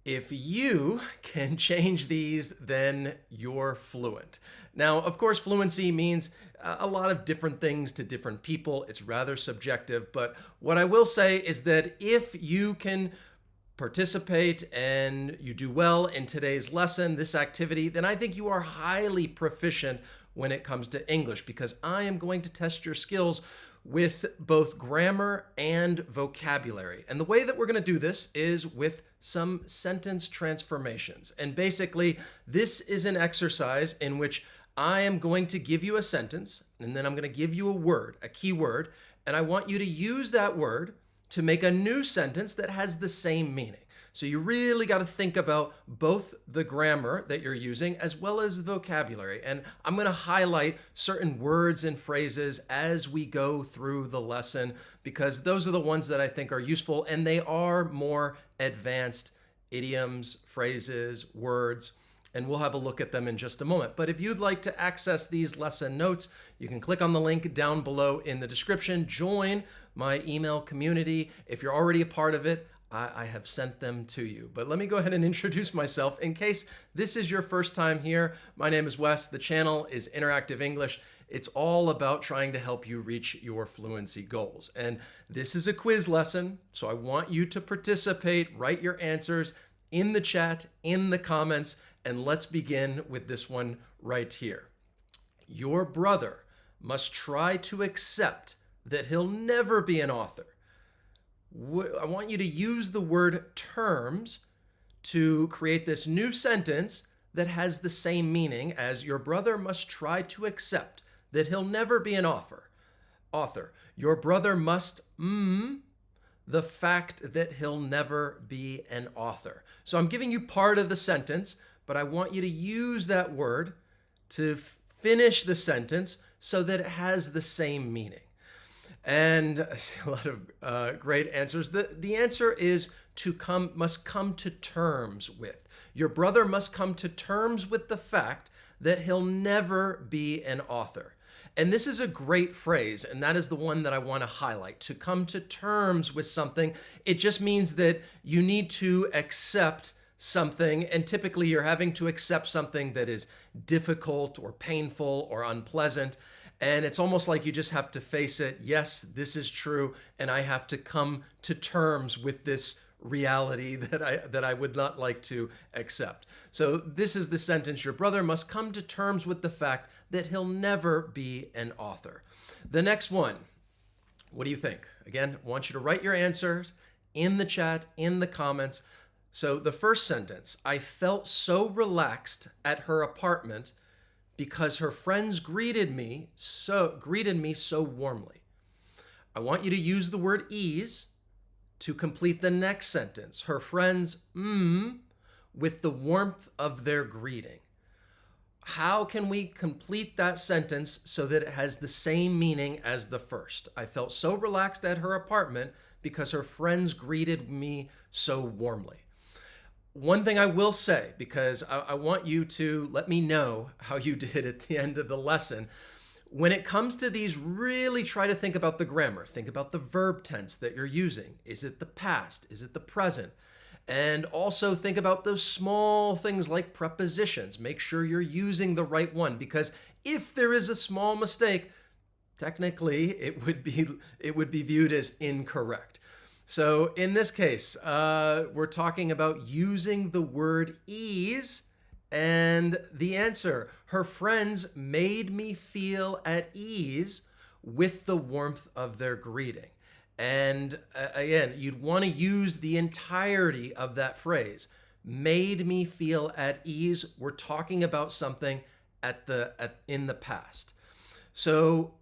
If you can change these, then you're fluent. Now, of course, fluency means a lot of different things to different people. It's rather subjective, but what I will say is that if you can participate and you do well in today's lesson, this activity, then I think you are highly proficient when it comes to English, because I am going to test your skills with both grammar and vocabulary. And the way that we're going to do this is with some sentence transformations. And basically, this is an exercise in which I am going to give you a sentence, and then I'm going to give you a word, a key word, and I want you to use that word to make a new sentence that has the same meaning. So you really got to think about both the grammar that you're using as well as the vocabulary. And I'm going to highlight certain words and phrases as we go through the lesson, because those are the ones that I think are useful, and they are more advanced idioms, phrases, words, and we'll have a look at them in just a moment. But if you'd like to access these lesson notes, you can click on the link down below in the description. Join my email community. If you're already a part of it, I have sent them to you. But let me go ahead and introduce myself in case this is your first time here. My name is Wes. The channel is Interactive English. It's all about trying to help you reach your fluency goals. And this is a quiz lesson, so I want you to participate, write your answers in the chat, in the comments, and let's begin with this one right here. Your brother must try to accept that he'll never be an author. I want you to use the word terms to create this new sentence that has the same meaning as your brother must try to accept that he'll never be an author. Your brother must the fact that he'll never be an author. So I'm giving you part of the sentence, but I want you to use that word to finish the sentence so that it has the same meaning. And I see a lot of great answers. The answer is must come to terms with. Your brother must come to terms with the fact that he'll never be an author. And this is a great phrase, and that is the one that I want to highlight. To come to terms with something, it just means that you need to accept something, and typically you're having to accept something that is difficult or painful or unpleasant. And it's almost like you just have to face it. Yes, this is true, and I have to come to terms with this reality that I would not like to accept. So this is the sentence: your brother must come to terms with the fact that he'll never be an author. The next one, what do you think? Again, I want you to write your answers in the chat, in the comments. So the first sentence: I felt so relaxed at her apartment because her friends greeted me so warmly. I want you to use the word ease to complete the next sentence. Her friends with the warmth of their greeting. How can we complete that sentence so that it has the same meaning as the first? I felt so relaxed at her apartment because her friends greeted me so warmly. One thing I will say, because I want you to let me know how you did at the end of the lesson, when it comes to these, really try to think about the grammar. Think about the verb tense that you're using. Is it the past? Is it the present? And also think about those small things like prepositions. Make sure you're using the right one, because if there is a small mistake, technically it would be viewed as incorrect. So in this case, we're talking about using the word ease, and the answer: her friends made me feel at ease with the warmth of their greeting. And again, you'd want to use the entirety of that phrase. Made me feel at ease. We're talking about something in the past. So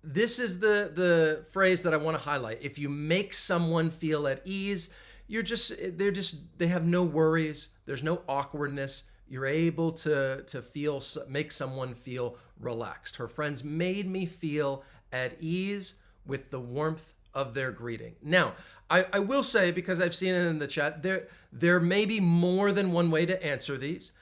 this is the phrase that I want to highlight. If you make someone feel at ease, they have no worries. There's no awkwardness. You're able to make someone feel relaxed. Her friends made me feel at ease with the warmth of their greeting. Now, I will say, because I've seen it in the chat, there may be more than one way to answer these,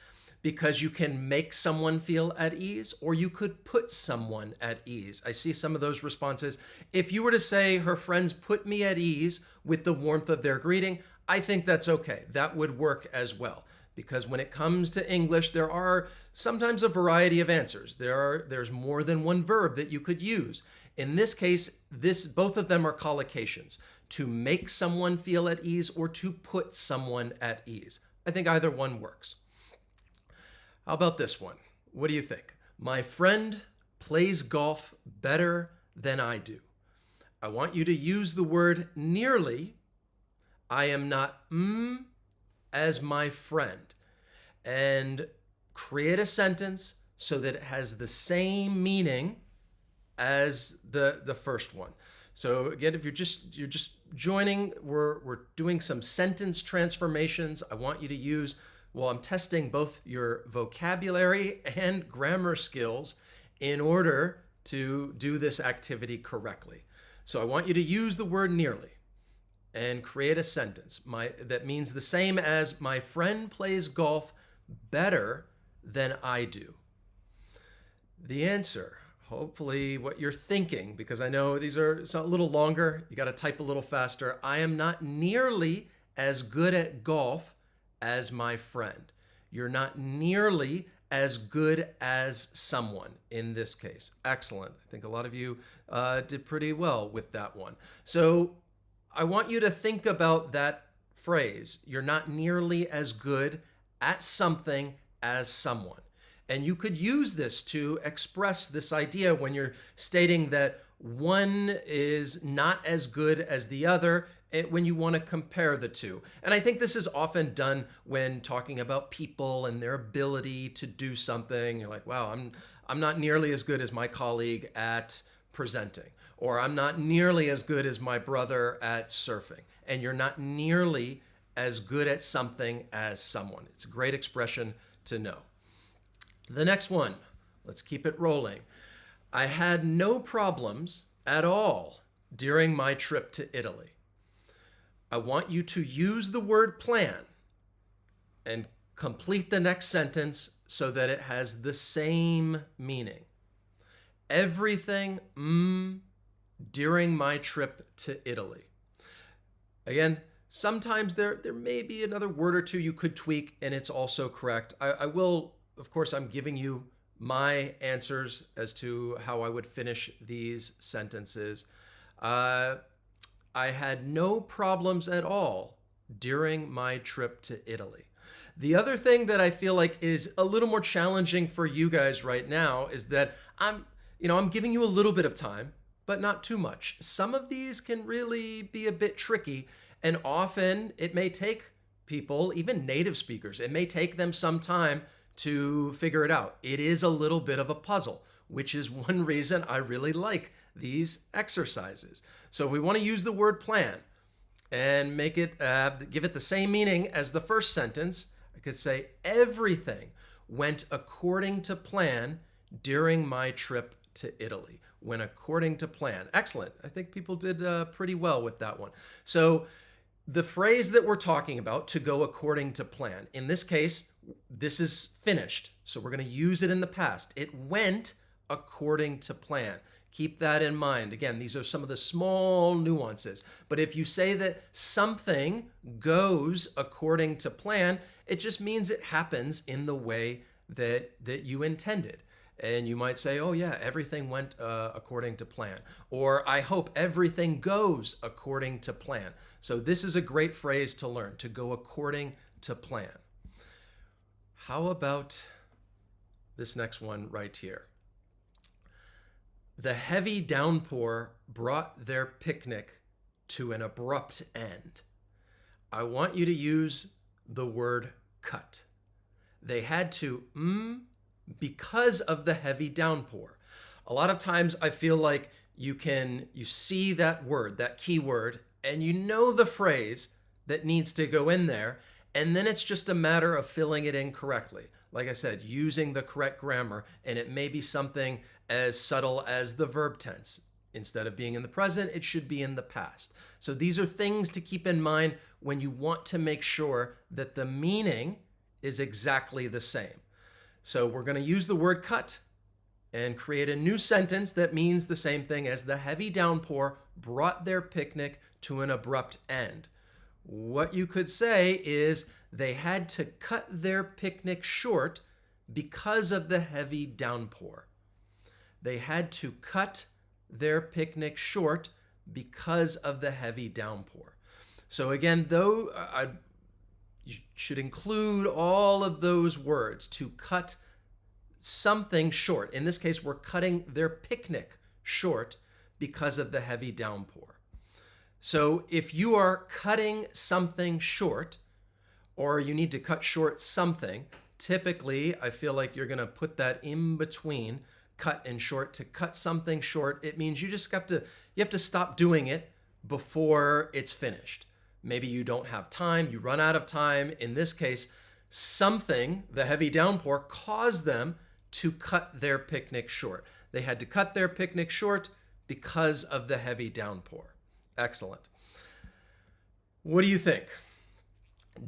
because you can make someone feel at ease, or you could put someone at ease. I see some of those responses. If you were to say, her friends put me at ease with the warmth of their greeting, I think that's okay. That would work as well. Because when it comes to English, there are sometimes a variety of answers. There's more than one verb that you could use. In this case, both of them are collocations: to make someone feel at ease or to put someone at ease. I think either one works. How about this one? What do you think? My friend plays golf better than I do. I want you to use the word nearly. I am not as my friend, and create a sentence so that it has the same meaning as the first one. So again, if you're just joining, we're doing some sentence transformations. I want you to use, well, I'm testing both your vocabulary and grammar skills in order to do this activity correctly. So I want you to use the word nearly and create a sentence that means the same as my friend plays golf better than I do. The answer, hopefully what you're thinking, because I know these are a little longer, you got to type a little faster. I am not nearly as good at golf as my friend. You're not nearly as good as someone in this case. Excellent. I think a lot of you did pretty well with that one. So I want you to think about that phrase. You're not nearly as good at something as someone. And you could use this to express this idea when you're stating that one is not as good as the other when you want to compare the two. And I think this is often done when talking about people and their ability to do something. You're like, wow, I'm not nearly as good as my colleague at presenting, or I'm not nearly as good as my brother at surfing. And you're not nearly as good at something as someone. It's a great expression to know. The next one, let's keep it rolling. I had no problems at all during my trip to Italy. I want you to use the word plan and complete the next sentence so that it has the same meaning. Everything during my trip to Italy. Again, sometimes there may be another word or two you could tweak, and it's also correct. I will, of course, I'm giving you my answers as to how I would finish these sentences. I had no problems at all during my trip to Italy. The other thing that I feel like is a little more challenging for you guys right now is that I'm giving you a little bit of time, but not too much. Some of these can really be a bit tricky, and often it may take people, even native speakers, it may take them some time to figure it out. It is a little bit of a puzzle, which is one reason I really like these exercises. So if we want to use the word plan and make it, give it the same meaning as the first sentence, I could say everything went according to plan during my trip to Italy. Went according to plan. Excellent. I think people did pretty well with that one. So the phrase that we're talking about, to go according to plan, in this case, this is finished. So we're going to use it in the past. It went according to plan. Keep that in mind. Again, these are some of the small nuances. But if you say that something goes according to plan, it just means it happens in the way that you intended. And you might say, oh yeah, everything went according to plan. Or I hope everything goes according to plan. So this is a great phrase to learn, to go according to plan. How about this next one right here? The heavy downpour brought their picnic to an abrupt end. I want you to use the word cut. They had to because of the heavy downpour. A lot of times I feel like you see that word, that key word, and you know the phrase that needs to go in there, and then it's just a matter of filling it in correctly. Like I said, using the correct grammar, and it may be something as subtle as the verb tense. Instead of being in the present, it should be in the past. So these are things to keep in mind when you want to make sure that the meaning is exactly the same. So we're going to use the word cut and create a new sentence that means the same thing as the heavy downpour brought their picnic to an abrupt end. what you could say is they had to cut their picnic short because of the heavy downpour. They had to cut their picnic short because of the heavy downpour. So again, though, you should include all of those words, to cut something short. In this case, we're cutting their picnic short because of the heavy downpour. So if you are cutting something short, or you need to cut short something, typically I feel like you're going to put that in between cut and short. To cut something short, it means you just have to stop doing it before it's finished. Maybe you don't have time, you run out of time. In this case, something, the heavy downpour, caused them to cut their picnic short. They had to cut their picnic short because of the heavy downpour. Excellent. What do you think?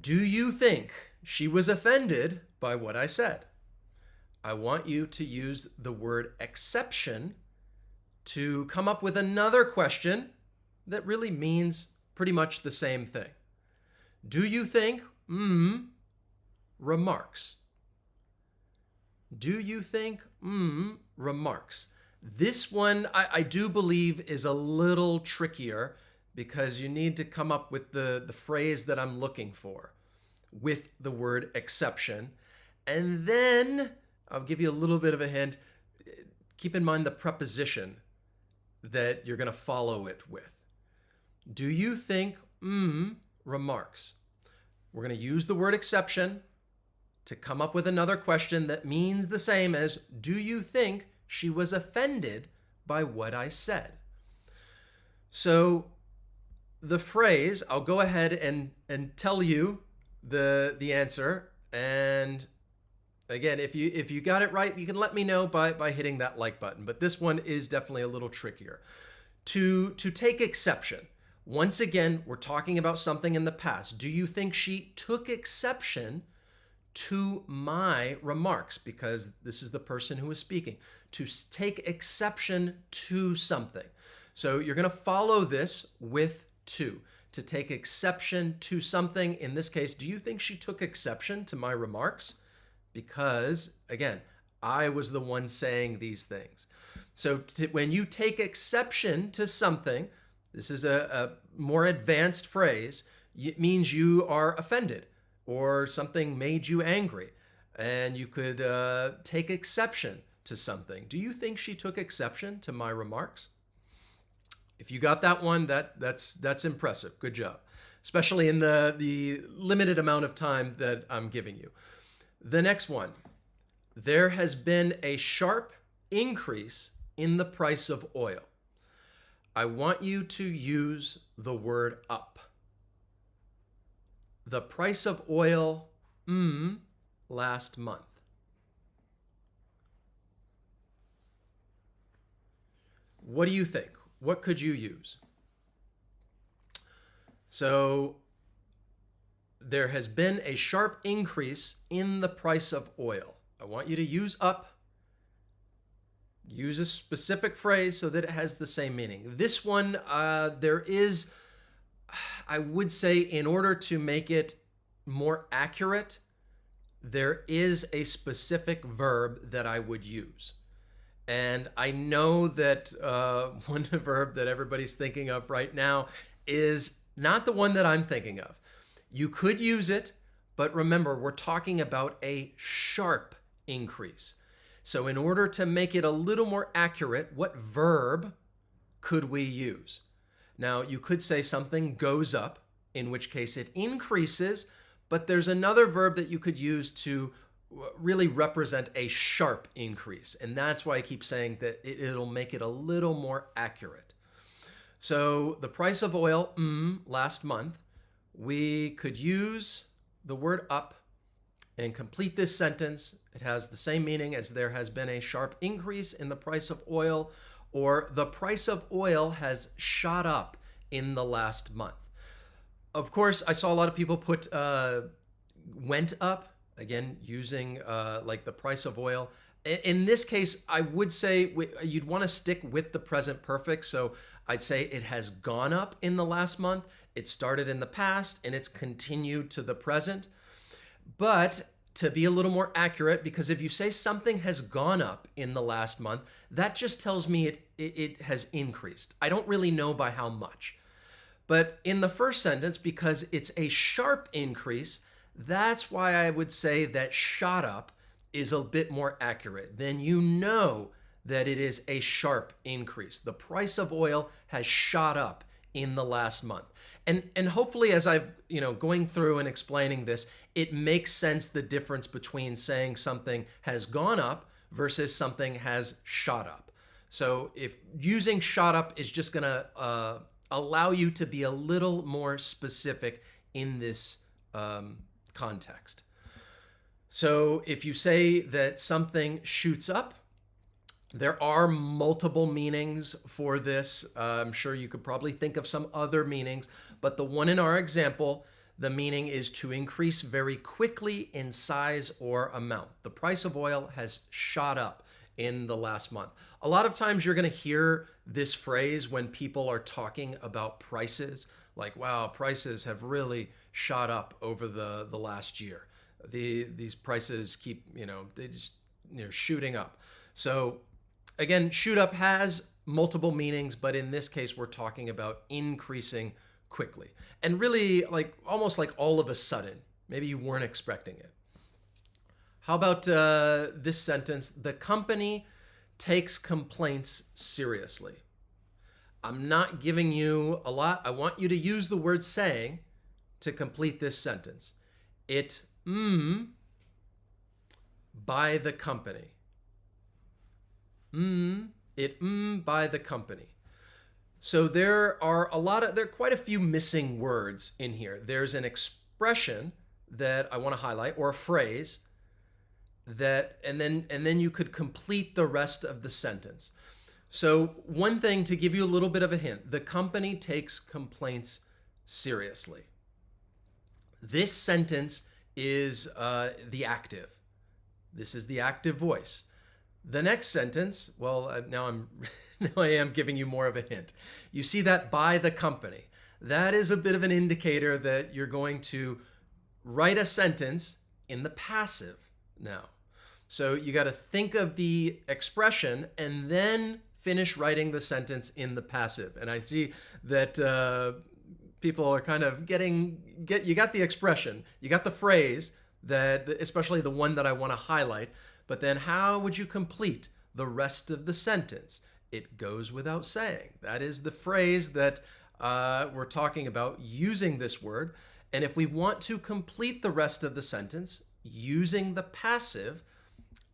Do you think she was offended by what I said? I want you to use the word exception to come up with another question that really means pretty much the same thing. Do you think, remarks? Do you think, remarks? This one, I do believe, is a little trickier because you need to come up with the phrase that I'm looking for with the word exception. And then I'll give you a little bit of a hint. Keep in mind the preposition that you're going to follow it with. Do you think, remarks? We're going to use the word exception to come up with another question that means the same as, do you think she was offended by what I said? So the phrase, I'll go ahead and tell you the answer. And again, if you got it right, you can let me know by hitting that like button. But this one is definitely a little trickier. To take exception. Once again, we're talking about something in the past. Do you think she took exception to my remarks? Because this is the person who is speaking. To take exception to something. So you're going to follow this with to take exception to something. In this case, do you think she took exception to my remarks? Because, again, I was the one saying these things. So when you take exception to something, this is a more advanced phrase. It means you are offended or something made you angry. And you could take exception to something. Do you think she took exception to my remarks? If you got that one, that's impressive. Good job. Especially in the limited amount of time that I'm giving you. The next one. There has been a sharp increase in the price of oil. I want you to use the word up. The price of oil, last month. What do you think? What could you use? So there has been a sharp increase in the price of oil. I want you to use up. Use a specific phrase so that it has the same meaning. This one, there is, I would say, in order to make it more accurate, there is a specific verb that I would use. And I know that one verb that everybody's thinking of right now is not the one that I'm thinking of. You could use it, but remember, we're talking about a sharp increase. So in order to make it a little more accurate, what verb could we use? Now, you could say something goes up, in which case it increases, but there's another verb that you could use to really represent a sharp increase. And that's why I keep saying that it'll make it a little more accurate. So the price of oil, last month, we could use the word up and complete this sentence. It has the same meaning as there has been a sharp increase in the price of oil, or the price of oil has shot up in the last month. Of course, I saw a lot of people put went up, again, using like the price of oil. In this case, I would say you'd want to stick with the present perfect. So I'd say it has gone up in the last month. It started in the past and it's continued to the present. But to be a little more accurate, because if you say something has gone up in the last month, that just tells me it has increased. I don't really know by how much. But in the first sentence, because it's a sharp increase, that's why I would say that shot up is a bit more accurate. Then you know that it is a sharp increase. The price of oil has shot up in the last month. And hopefully, as I've, going through and explaining this, it makes sense, the difference between saying something has gone up versus something has shot up. So if using shot up is just going to allow you to be a little more specific in this context. So if you say that something shoots up, there are multiple meanings for this. I'm sure you could probably think of some other meanings, but the one in our example, the meaning is to increase very quickly in size or amount. The price of oil has shot up in the last month. A lot of times you're going to hear this phrase when people are talking about prices, like, wow, prices have really shot up over the last year. These prices keep, they just, shooting up. So again, shoot up has multiple meanings, but in this case, we're talking about increasing quickly. And really, almost like all of a sudden. Maybe you weren't expecting it. How about this sentence? The company takes complaints seriously. I'm not giving you a lot. I want you to use the word saying to complete this sentence. It by the company. By the company. So there are quite a few missing words in here. There's an expression that I want to highlight, or a phrase that, and then you could complete the rest of the sentence. So one thing, to give you a little bit of a hint, the company takes complaints seriously. This sentence is the active. This is the active voice. The next sentence, well, now I am giving you more of a hint. You see that by the company. That is a bit of an indicator that you're going to write a sentence in the passive now. So you got to think of the expression and then finish writing the sentence in the passive. And I see that people are kind of you got the expression, you got the phrase, that especially the one that I want to highlight, but then how would you complete the rest of the sentence? It goes without saying. That is the phrase that we're talking about, using this word. And if we want to complete the rest of the sentence using the passive,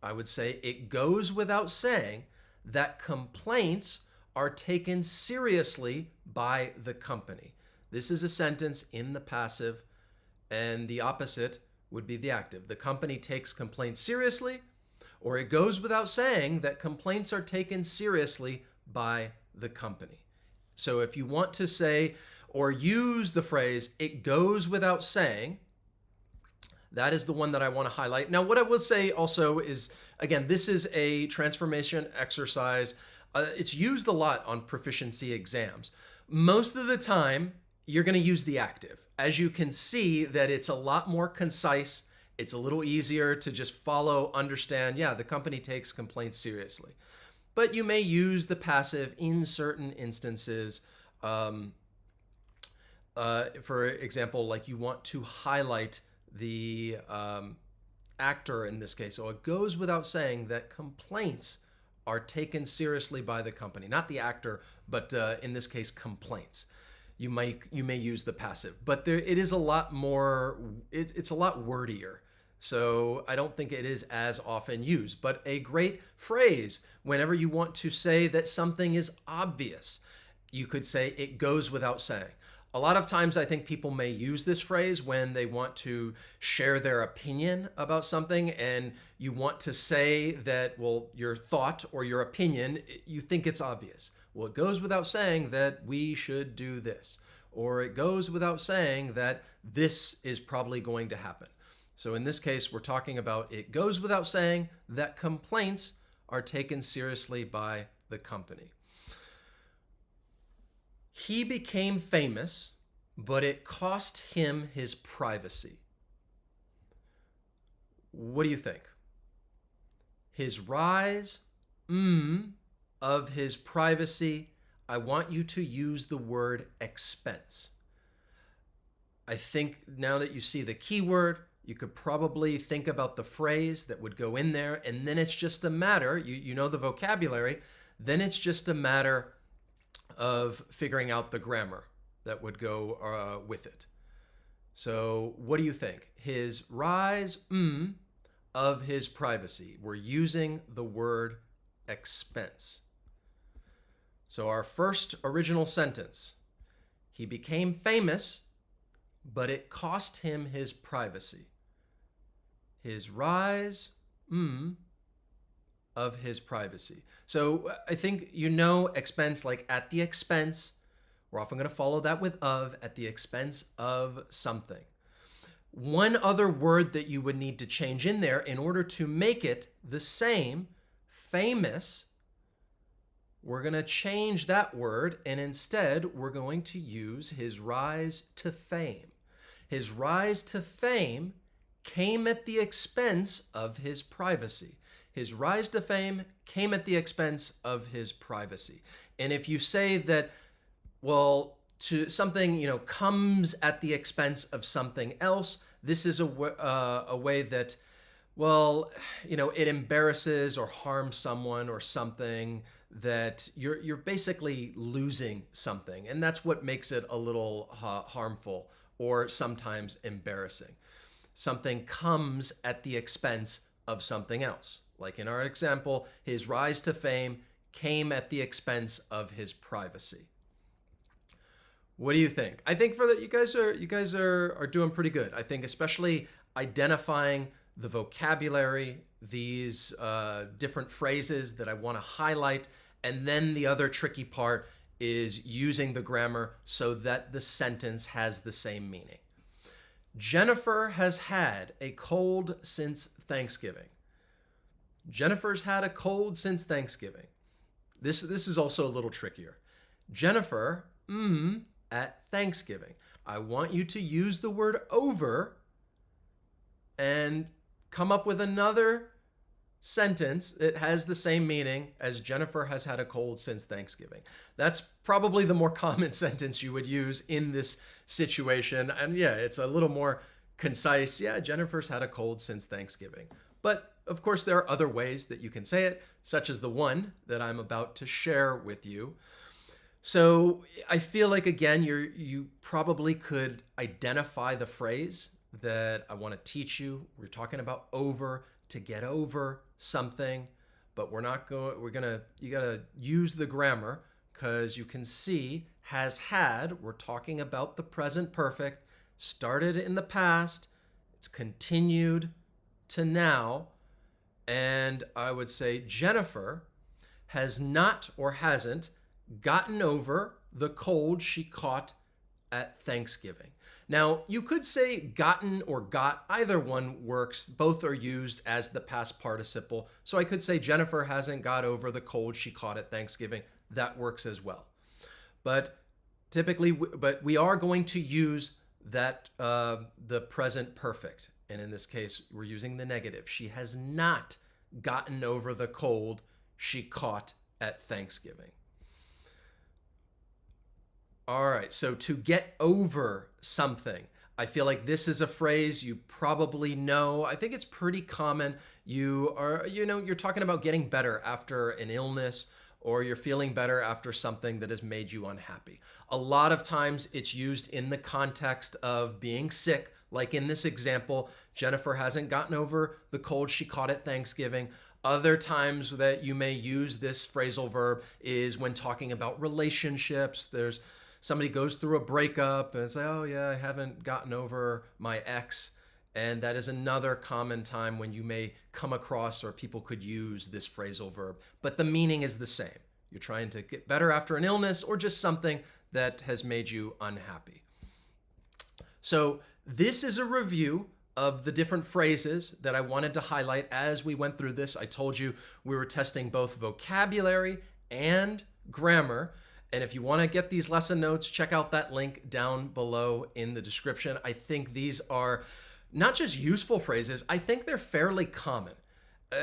I would say it goes without saying that complaints are taken seriously by the company. This is a sentence in the passive, and the opposite would be the active. The company takes complaints seriously, or it goes without saying that complaints are taken seriously by the company. So if you want to say or use the phrase, it goes without saying, that is the one that I want to highlight. Now, what I will say also is, again, this is a transformation exercise. It's used a lot on proficiency exams. Most of the time, you're going to use the active. As you can see, that it's a lot more concise. It's a little easier to just follow, understand, yeah, the company takes complaints seriously. But you may use the passive in certain instances. For example, like you want to highlight the actor in this case. So it goes without saying that complaints are taken seriously by the company. Not the actor, but in this case, complaints. You may use the passive, but it is a lot more, it's a lot wordier. So I don't think it is as often used, but a great phrase whenever you want to say that something is obvious, you could say it goes without saying. A lot of times I think people may use this phrase when they want to share their opinion about something, and you want to say that, well, your thought or your opinion, you think it's obvious. Well, it goes without saying that we should do this, or it goes without saying that this is probably going to happen. So in this case, we're talking about it goes without saying that complaints are taken seriously by the company. He became famous but it cost him his privacy. What do you think? His rise of his privacy. I want you to use the word expense. I think now that you see the keyword, you could probably think about the phrase that would go in there, and then it's just a matter, you know the vocabulary, then it's just a matter of figuring out the grammar that would go with it. So what do you think? His rise of his privacy. We're using the word expense. So our first original sentence, he became famous, but it cost him his privacy. His rise of his privacy. So I think you know expense, like at the expense. We're often going to follow that with of, at the expense of something. One other word that you would need to change in there in order to make it the same, famous, we're going to change that word, and instead we're going to use his rise to fame. His rise to fame came at the expense of his privacy. His rise to fame came at the expense of his privacy. And if you say that, well, to something, comes at the expense of something else, this is a way that, well, it embarrasses or harms someone or something, that you're basically losing something. And that's what makes it a little harmful or sometimes embarrassing. Something comes at the expense of something else. Like in our example, his rise to fame came at the expense of his privacy. What do you think? I think for that you guys are doing pretty good. I think especially identifying the vocabulary, these different phrases that I want to highlight, and then the other tricky part is using the grammar so that the sentence has the same meaning. Jennifer has had a cold since Thanksgiving. Jennifer's had a cold since Thanksgiving. This is also a little trickier. Jennifer, at Thanksgiving. I want you to use the word over and come up with another sentence that has the same meaning as Jennifer has had a cold since Thanksgiving. That's probably the more common sentence you would use in this situation. And yeah, it's a little more concise. Yeah, Jennifer's had a cold since Thanksgiving. But of course, there are other ways that you can say it, such as the one that I'm about to share with you. So I feel like, again, you probably could identify the phrase that I want to teach you. We're talking about over, to get over something, but you gotta use the grammar, because you can see has had, we're talking about the present perfect, started in the past, it's continued to now, and I would say Jennifer has not or hasn't gotten over the cold she caught at Thanksgiving. Now, you could say gotten or got, either one works. Both are used as the past participle. So I could say Jennifer hasn't got over the cold she caught at Thanksgiving. That works as well. But we are going to use that, the present perfect. And in this case, we're using the negative. She has not gotten over the cold she caught at Thanksgiving. All right, so to get over something, I feel like this is a phrase you probably know. I think it's pretty common. You're talking about getting better after an illness, or you're feeling better after something that has made you unhappy. A lot of times it's used in the context of being sick. Like in this example, Jennifer hasn't gotten over the cold she caught at Thanksgiving. Other times that you may use this phrasal verb is when talking about relationships. Somebody goes through a breakup and say, oh yeah, I haven't gotten over my ex. And that is another common time when you may come across, or people could use this phrasal verb, but the meaning is the same. You're trying to get better after an illness or just something that has made you unhappy. So this is a review of the different phrases that I wanted to highlight as we went through this. I told you we were testing both vocabulary and grammar. And if you want to get these lesson notes, check out that link down below in the description. I think these are not just useful phrases, I think they're fairly common.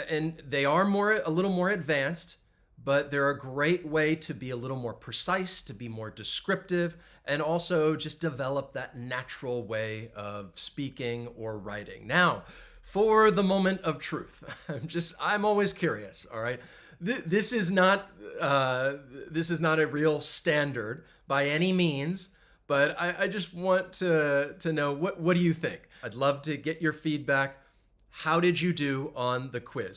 And they are a little more advanced, but they're a great way to be a little more precise, to be more descriptive, and also just develop that natural way of speaking or writing. Now, for the moment of truth, I'm always curious, all right? This is not a real standard by any means, but I just want to know what do you think? I'd love to get your feedback. How did you do on the quiz?